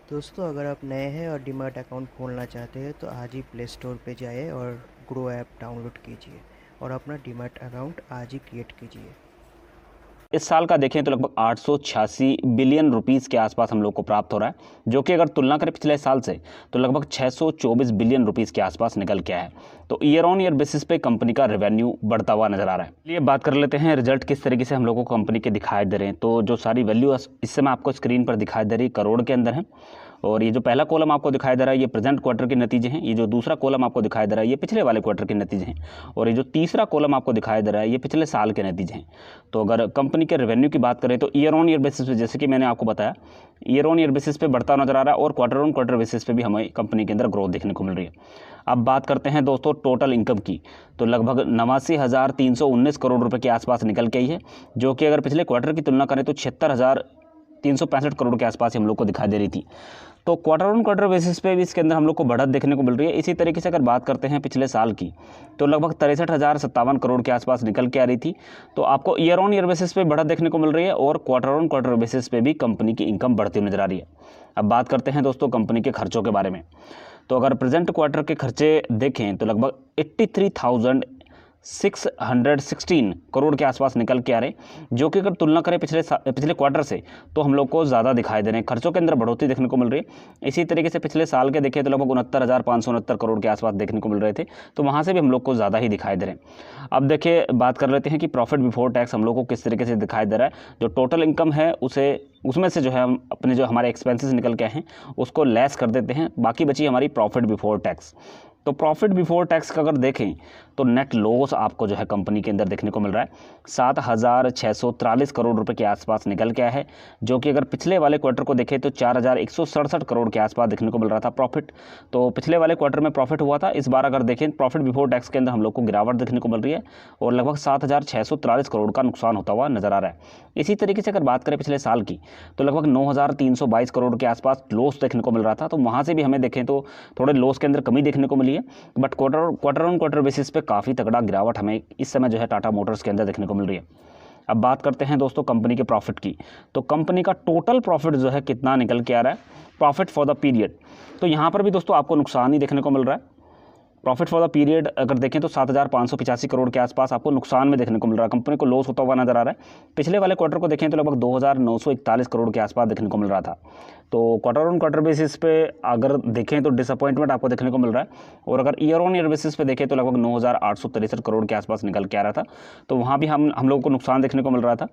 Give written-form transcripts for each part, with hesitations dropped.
दोस्तों अगर आप नए हैं और डीमैट अकाउंट खोलना चाहते हैं तो आज ही प्ले स्टोर पे जाइए और ग्रो ऐप डाउनलोड कीजिए और अपना डीमैट अकाउंट आज ही क्रिएट कीजिए। इस साल का देखें तो लगभग 886 बिलियन रुपीस के आसपास हम लोग को प्राप्त हो रहा है, जो कि अगर तुलना करें पिछले साल से तो लगभग 624 बिलियन रुपीस के आसपास निकल के आया है। तो ईयर ऑन ईयर बेसिस पे कंपनी का रेवेन्यू बढ़ता हुआ नजर आ रहा है। चलिए बात कर लेते हैं रिजल्ट किस तरीके से हम लोगों को कंपनी के दिखाई दे रहे हैं। तो जो सारी वैल्यू इस समय आपको स्क्रीन पर दिखाई दे रही करोड़ के अंदर है, और ये जो पहला कॉलम आपको दिखाई दे रहा है ये प्रेजेंट क्वार्टर के नतीजे हैं। ये जो दूसरा कॉलम आपको दिखाई दे रहा है ये पिछले वाले क्वार्टर के नतीजे हैं, और ये जो तीसरा कॉलम आपको दिखाई दे रहा है ये पिछले साल के नतीजे हैं। तो अगर कंपनी के रेवेन्यू की बात करें तो ईयर ऑन ईयर बेसिस पे, जैसे कि मैंने आपको बताया, ईयर ऑन ईयर बेसिस पे बढ़ता नजर आ रहा है, और क्वार्टर ऑन क्वार्टर बेसिस पे भी हमें कंपनी के अंदर ग्रोथ देखने को मिल रही है। अब बात करते हैं दोस्तों टोटल इनकम की, तो लगभग 89,319 करोड़ रुपए के आसपास निकल के आई है, जो कि अगर पिछले क्वार्टर की तुलना करें तो 76,365 करोड़ के आसपास हम लोग को दिखाई दे रही थी। तो क्वार्टर ऑन क्वार्टर बेसिस पे भी इसके अंदर हम लोग को बढ़त देखने को मिल रही है। इसी तरीके से अगर बात करते हैं पिछले साल की, तो लगभग 63,057 करोड़ के आसपास निकल के आ रही थी। तो आपको ईयर ऑन ईयर बेसिस पे बढ़त देखने को मिल रही है, और क्वार्टर ऑन क्वार्टर बेसिस पे भी कंपनी की इनकम बढ़ती नजर आ रही है। अब बात करते हैं दोस्तों कंपनी के खर्चों के बारे में। तो अगर प्रेजेंट क्वार्टर के खर्चे देखें तो लगभग 83,616 करोड़ के आसपास निकल के आ रहे, जो कि अगर तुलना करें पिछले क्वार्टर से तो हम लोग को ज़्यादा दिखाई दे रहे हैं, खर्चों के अंदर बढ़ोतरी देखने को मिल रही है। इसी तरीके से पिछले साल के देखें तो लगभग 69,569 करोड़ के आसपास देखने को मिल रहे थे, तो वहाँ से भी हम लोग को ज़्यादा ही दिखाई दे रहे हैं। अब देखिए बात कर लेते हैं कि प्रॉफिट बिफोर टैक्स हम लोग को किस तरीके से दिखाई दे रहा है। जो टोटल इनकम है उसमें से जो है हम अपने जो हमारे एक्सपेंसेस निकल के हैं उसको लेस कर देते हैं, बाकी बची हमारी प्रॉफिट बिफोर टैक्स। तो प्रॉफिट बिफोर टैक्स का अगर देखें तो नेट लॉस आपको जो है कंपनी के अंदर देखने को मिल रहा है 7,643 करोड़ रुपए के आसपास निकल के आया है, जो कि अगर पिछले वाले क्वार्टर को देखें तो 4,167 करोड़ के आसपास देखने को मिल रहा था प्रॉफिट। तो पिछले वाले क्वार्टर में प्रॉफिट हुआ था, इस बार अगर देखें प्रॉफिट बिफोर टैक्स के अंदर हम लोग को गिरावट देखने को मिल रही है, और लगभग 7,643 करोड़ का नुकसान होता हुआ नजर आ रहा है। इसी तरीके से अगर बात करें पिछले साल की, तो लगभग 9,322 करोड़ के आसपास लॉस देखने को मिल रहा था, तो वहाँ से भी हमें देखें तो थोड़े लॉस के अंदर कमी देखने को मिली है। But quarter on quarter basis पे काफ़ी तगड़ा गिरावट हमें इस समय जो है टाटा मोटर्स के अंदर देखने को मिल रही है। अब बात करते हैं दोस्तों कंपनी के प्रॉफिट की, तो कंपनी का टोटल प्रॉफिट जो है कितना निकल के आ रहा है, प्रॉफिट फॉर द पीरियड। तो यहाँ पर भी दोस्तों आपको नुकसान ही देखने को मिल रहा है। प्रॉफिट फॉर द पीरियड अगर देखें तो 7,585 करोड़ के आसपास आपको नुकसान में देखने को मिल रहा है, कंपनी को लॉस होता हुआ नजर आ रहा है। पिछले वाले क्वार्टर को देखें तो लगभग 2,941 करोड़ के आसपास देखने को मिल रहा था। तो क्वार्टर ऑन क्वार्टर बेसिस पे अगर देखें तो डिसअपॉइंटमेंट आपको देखने को मिल रहा है, और अगर ईयर ऑन ईयर बेसिस पे देखें तो लगभग 9,863 करोड़ के आसपास निकल के आ रहा था, तो वहाँ भी हम लोगों को नुकसान देखने को मिल रहा था।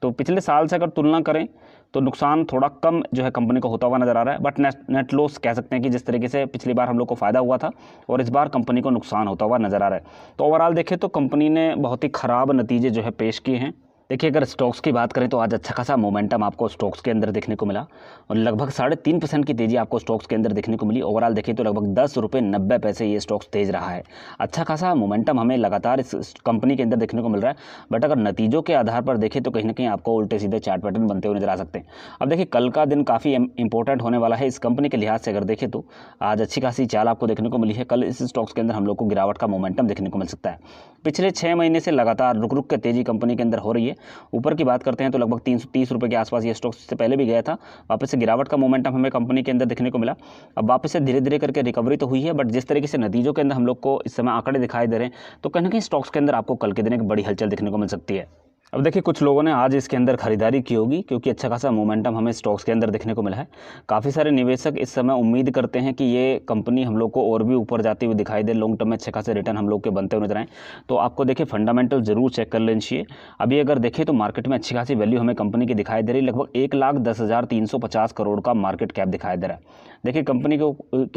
तो पिछले साल से अगर तुलना करें तो नुकसान थोड़ा कम जो है कंपनी को होता हुआ नजर आ रहा है, बट नेट लॉस कह सकते हैं कि जिस तरीके से पिछली बार हम लोग को फायदा हुआ था और इस बार कंपनी को नुकसान होता हुआ नजर आ रहा है। तो ओवरऑल देखें तो कंपनी ने बहुत ही खराब नतीजे जो है पेश किए हैं। देखिए अगर स्टॉक्स की बात करें तो आज अच्छा खासा मोमेंटम आपको स्टॉक्स के अंदर देखने को मिला, और लगभग 3.5% की तेजी आपको स्टॉक्स के अंदर देखने को मिली। ओवरऑल देखें तो लगभग 10 रुपये 90 पैसे ये स्टॉक्स तेज रहा है। अच्छा खासा मोमेंटम हमें लगातार इस कंपनी के अंदर देखने को मिल रहा है, बट अगर नतीजों के आधार पर देखें तो कहीं ना कहीं आपको उल्टे सीधे चार्ट पैटर्न बनते हुए नजर आ सकते हैं। अब देखिए कल का दिन काफ़ी इंपॉर्टेंट होने वाला है इस कंपनी के लिहाज से। अगर देखें तो आज अच्छी खासी चाल आपको देखने को मिली है, कल इस स्टॉक्स के अंदर हम लोग को गिरावट का मोमेंटम देखने को मिल सकता है। पिछले 6 महीने से लगातार रुक रुक के तेजी कंपनी के अंदर हो रही है। ऊपर की बात करते हैं तो लगभग 330 रुपये के आसपास ये स्टॉक से पहले भी गया था, वापस से गिरावट का मोमेंटम हमें कंपनी के अंदर देखने को मिला। अब वापस से धीरे धीरे करके रिकवरी तो हुई है, बट जिस तरीके से नतीजों के अंदर हम लोग को इस समय आंकड़े दिखाई दे रहे हैं, तो कहीं ना कहीं स्टॉक्स के अंदर आपको कल के दिन एक बड़ी हलचल देखने को मिल सकती है। अब देखिए कुछ लोगों ने आज इसके अंदर खरीदारी की होगी, क्योंकि अच्छा खासा मोमेंटम हमें स्टॉक्स के अंदर देखने को मिला है। काफ़ी सारे निवेशक इस समय उम्मीद करते हैं कि ये कंपनी हम लोग को और भी ऊपर जाती हुई दिखाई दे, लॉन्ग टर्म में अच्छे खासे रिटर्न हम लोग के बनते हुए नजर आए। तो आपको देखिए फंडामेंटल जरूर चेक कर लेना चाहिए। अभी अगर देखें तो मार्केट में अच्छी खासी वैल्यू हमें कंपनी की दिखाई दे रही है, लगभग 1,10,350 करोड़ का मार्केट कैप दिखाई दे रहा है। देखिए कंपनी के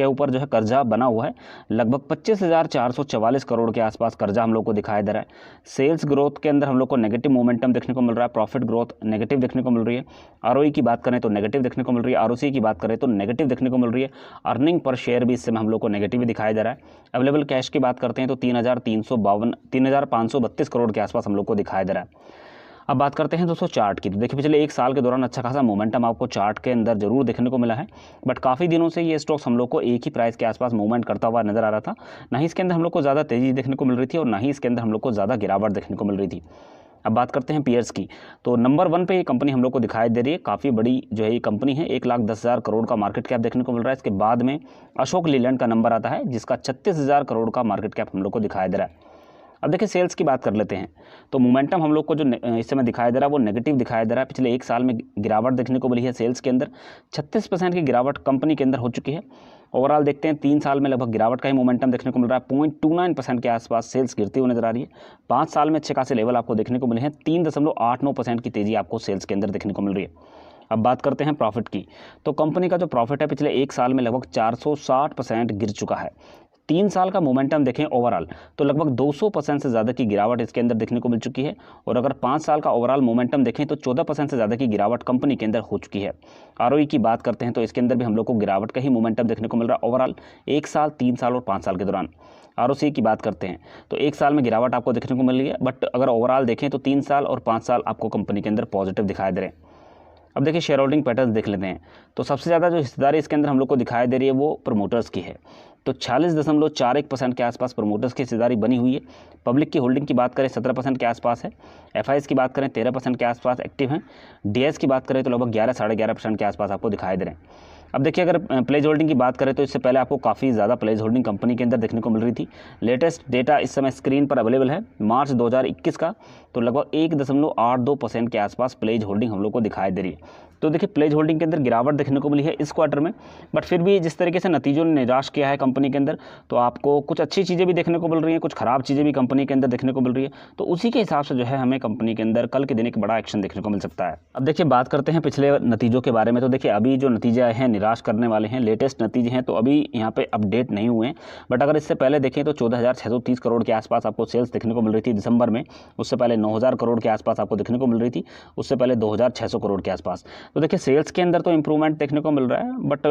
ऊपर जो है कर्जा बना हुआ है, लगभग 25,444 करोड़ के आसपास कर्जा हम लोग को दिखाई दे रहा है। सेल्स ग्रोथ के अंदर हम लोग को नेगेटिव मोमेंटम देखने को मिल रहा है, प्रॉफिट ग्रोथ नेगेटिव देखने को मिल रही है। आरओई की बात करें तो नेगेटिव देखने को मिल रही है, आरओसी की बात करें तो नेगेटिव देखने को मिल रही है। अर्निंग पर शेयर भी इस समय हम लोग को नेगेटिव ही दिखाई दे रहा है। अवेलेबल कैश की बात करते हैं तो 3,532 करोड़ के आसपास हम लोग को दिखाई दे रहा है। अब बात करते हैं दोस्तों चार्ट की, तो देखिए पिछले 1 साल के दौरान अच्छा खासा मोमेंटम आपको चार्ट के अंदर जरूर देखने को मिला है, बट काफ़ी दिनों से ये स्टॉक्स हम लोग को एक ही प्राइस के आसपास मूवमेंट करता हुआ नजर आ रहा था। ना ही इसके अंदर हम लोग को ज़्यादा तेजी देखने को मिल रही थी, और ना ही इसके अंदर हम लोग को ज़्यादा गिरावट देखने को मिल रही थी। अब बात करते हैं पीयर्स की, तो नंबर 1 पे ये कंपनी हम लोग को दिखाई दे रही है। काफ़ी बड़ी जो है ये कंपनी है, 1,10,000 करोड़ का मार्केट कैप देखने को मिल रहा है। इसके बाद में अशोक लीलैंड का नंबर आता है, जिसका 36,000 करोड़ का मार्केट कैप हम लोग को दिखाई दे रहा है। अब देखिए सेल्स की बात कर लेते हैं, तो मोमेंटम हम लोग को जो इस समय दिखाई दे रहा है वो नेगेटिव दिखाई दे रहा है। पिछले 1 साल में गिरावट देखने को मिली है सेल्स के अंदर, 36% की गिरावट कंपनी के अंदर हो चुकी है। ओवरऑल देखते हैं 3 साल में लगभग गिरावट का ही मोमेंटम देखने को मिल रहा है। 0.29% के आसपास सेल्स गिरती हुई नजर आ रही है। 5 साल में अच्छे खासे लेवल आपको देखने को मिले हैं। 3.89% की तेजी आपको सेल्स के अंदर देखने को मिल रही है। अब बात करते हैं प्रॉफिट की, तो कंपनी का जो प्रॉफिट है पिछले 1 साल में लगभग 460% गिर चुका है। 3 साल का मोमेंटम देखें ओवरऑल तो लगभग 200% से ज़्यादा की गिरावट इसके अंदर देखने को मिल चुकी है। और अगर 5 साल का ओवरऑल मोमेंटम देखें तो 14% से ज़्यादा की गिरावट कंपनी के अंदर हो चुकी है। आरओई की बात करते हैं तो इसके अंदर भी हम लोग को गिरावट का ही मोमेंटम देखने को मिल रहा है ओवरऑल 1 साल, 3 साल और 5 साल के दौरान। आरओसी की बात करते हैं तो 1 साल में गिरावट आपको देखने को मिल रही है, बट अगर ओवरऑल देखें तो 3 साल और 5 साल आपको कंपनी के अंदर पॉजिटिव दिखाई दे रहे हैं। अब देखिए शेयर होल्डिंग पैटर्न देख लेते हैं, तो सबसे ज़्यादा जो हिस्सेदारी इसके अंदर हम लोग को दिखाई दे रही है वो प्रमोटर्स की है। तो 46.41% के आसपास प्रमोटर्स की हिस्सेदारी बनी हुई है। पब्लिक की होल्डिंग की बात करें 17% के आसपास है। एफआईएस की बात करें 13% के आसपास एक्टिव हैं। डीएस की बात करें तो लगभग 11 साढ़े 11% के आसपास आपको दिखाई दे रहे हैं। अब देखिए अगर प्लेज होल्डिंग की बात करें तो इससे पहले आपको काफ़ी ज़्यादा प्लेज होल्डिंग कंपनी के अंदर देखने को मिल रही थी। लेटेस्ट डेटा इस समय स्क्रीन पर अवेलेबल है मार्च 2021 का, तो लगभग 1.82% के आसपास प्लेज होल्डिंग हम लोग को दिखाई दे रही है। तो देखिए प्लेज होल्डिंग के अंदर गिरावट देखने को मिली है इस क्वार्टर में, बट फिर भी जिस तरीके से नतीजों ने निराश किया है कंपनी के अंदर, तो आपको कुछ अच्छी चीज़ें भी देखने को मिल रही हैं, कुछ खराब चीज़ें भी कंपनी के अंदर देखने को मिल रही है। तो उसी के हिसाब से जो है हमें कंपनी के अंदर कल के दिन एक बड़ा एक्शन देखने को मिल सकता है। अब देखिए बात करते हैं पिछले नतीजों के बारे में, तो देखिए अभी जो नतीजे आए हैं निराश करने वाले हैं। लेटेस्ट नतीजे हैं तो अभी यहाँ पे अपडेट नहीं हुए हैं, बट अगर इससे पहले देखें तो 14,630 करोड़ के आसपास आपको सेल्स देखने को मिल रही थी दिसंबर में। उससे पहले 9,000 करोड़ के आसपास आपको देखने को मिल रही थी, उससे पहले 2,600 करोड़ के आसपास। तो देखिए सेल्स के अंदर तो इंप्रूवमेंट देखने को मिल रहा है, बट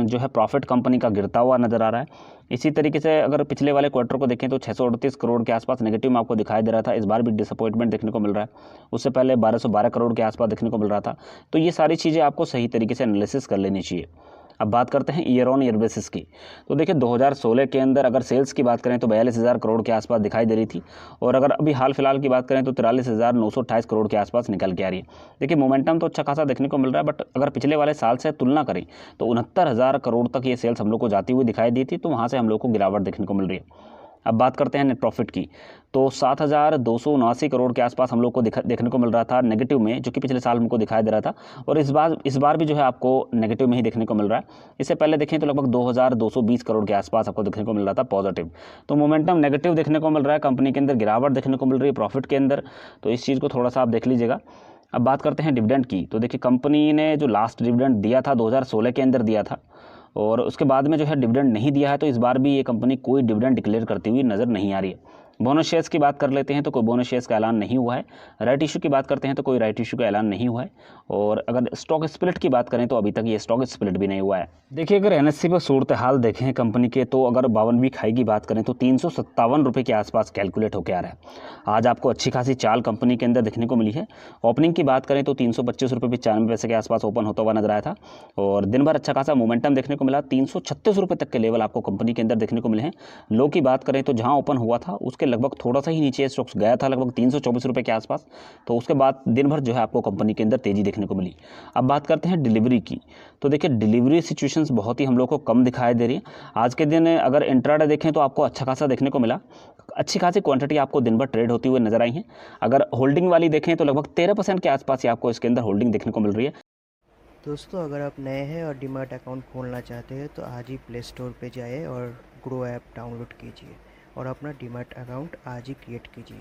जो है प्रॉफिट कंपनी का गिरता हुआ नजर आ रहा है। इसी तरीके से अगर पिछले वाले क्वार्टर को देखें तो 638 करोड़ के आसपास नेगेटिव में आपको दिखाई दे रहा था। इस बार भी डिसअपॉइंटमेंट देखने को मिल रहा है। उससे पहले 1212 करोड़ के आसपास देखने को मिल रहा था। तो ये सारी चीज़ें आपको सही तरीके से एनालिसिस कर लेनी चाहिए। अब बात करते हैं ईयर ऑन ईयर बेसिस की, तो देखिए 2016 के अंदर अगर सेल्स की बात करें तो 42,000 करोड़ के आसपास दिखाई दे रही थी, और अगर अभी हाल फिलहाल की बात करें तो 43,928 करोड़ के आसपास निकल के आ रही है। देखिए मोमेंटम तो अच्छा खासा देखने को मिल रहा है, बट अगर पिछले वाले साल से तुलना करें तो 69,000 करोड़ तक ये सेल्स हम लोग को जाती हुई दिखाई दी थी, तो वहाँ से हम लोग को गिरावट देखने को मिल रही है। अब बात करते हैं नेट प्रॉफिट की, तो 7,279 करोड़ के आसपास हम लोग को देखने को मिल रहा था नेगेटिव में, जो कि पिछले साल हमको दिखाई दे रहा था, और इस बार भी जो है आपको नेगेटिव में ही देखने को मिल रहा है। इससे पहले देखें तो लगभग 2,220 करोड़ के आसपास आपको देखने को मिल रहा था पॉजिटिव। तो मोमेंटम नेगेटिव देखने को मिल रहा है, कंपनी के अंदर गिरावट देखने को मिल रही है प्रॉफिट के अंदर, तो इस चीज़ को थोड़ा सा आप देख लीजिएगा। अब बात करते हैं डिविडेंड की, तो देखिए कंपनी ने जो लास्ट डिविडेंड दिया था 2016 के अंदर दिया था, और उसके बाद में जो है डिविडेंड नहीं दिया है, तो इस बार भी ये कंपनी कोई डिविडेंड डिक्लेयर करती हुई नज़र नहीं आ रही है। बोनस शेयर्स की बात कर लेते हैं तो कोई बोनस शेयर्स का ऐलान नहीं हुआ है। राइट इशू की बात करते हैं तो कोई राइट इशू का ऐलान नहीं हुआ है, और अगर स्टॉक स्प्लिट की बात करें तो अभी तक ये स्टॉक स्प्लिट भी नहीं हुआ है। देखिए अगर एनएससी पर सूरत हाल देखें कंपनी के, तो अगर 52 वीक हाई की बात करें तो 357 रुपये के आसपास कैलकुलेट होकर आ रहा है। आज आपको अच्छी खासी चाल कंपनी के अंदर देखने को मिली है। ओपनिंग की बात करें तो 325 रुपये 95 पैसे के आसपास ओपन होता हुआ नजर आया था, और दिन भर अच्छा खासा मोमेंटम देखने को मिला। 336 रुपये तक के लेवल आपको कंपनी के अंदर देखने को मिले हैं। लो की बात करें तो जहाँ ओपन हुआ था उसके लगभग थोड़ा सा ही नीचे स्टॉक्स गया था, लगभग 324 रुपये के आसपास। तो उसके बाद दिन भर जो है आपको कंपनी के अंदर तेजी देखने को मिली। अब बात करते हैं डिलीवरी की, तो देखिए डिलीवरी सिचुएशंस बहुत ही हम लोग को कम दिखाई दे रही है। आज के दिन अगर इंट्राडे देखें तो आपको अच्छा खासा देखने को मिला, अच्छी खासी क्वांटिटी आपको दिन भर ट्रेड होती हुई नजर आई है। अगर होल्डिंग वाली देखें तो लगभग 13% के आसपास ही आपको इसके अंदर होल्डिंग देखने को मिल रही है। दोस्तों अगर आप नए हैं और डीमैट अकाउंट खोलना चाहते हैं तो आज ही प्ले स्टोर पे जाइए और ग्रो ऐप डाउनलोड कीजिए और अपना डीमैट अकाउंट आज ही क्रिएट कीजिए।